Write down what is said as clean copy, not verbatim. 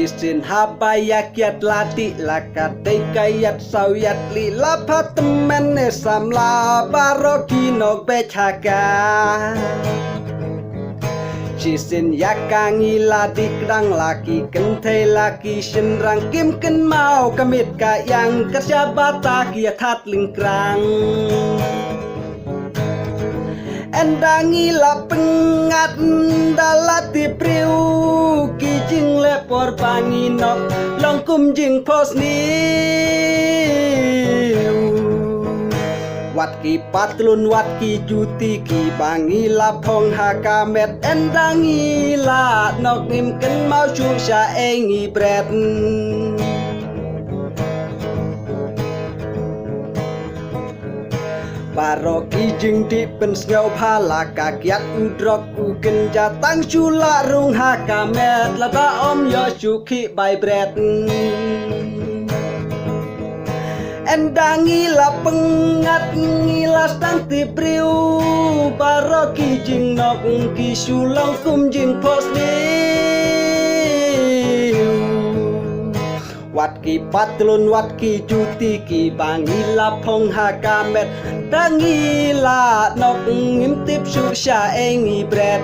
Cisin habayakyat lati lakate kayat sawyat lila patemene samla barokinok becaka Cisin yakangi ladik dang laki kentay laki senrang kim ken mau kamit kayang kasyabata kia tat lingkrang Endangi la pengat dalati priu kijing lepor panginok longkum jing pos niu Watki patlun watki juti ki bangi la pong hakamet endangi la nok nim ken mau chu sha engi bret Baroki jing di pensngau phala kakiat udrok uken jatang chula rung hakamet lada om yo chuki bai bret Endangi la pengat ngilas tang tipriu Baroki jing nok ki sulong kum jing pos Watki patlun watki juti ki bangi la pong hakamet Dangi la nok ngintip su sha engi bret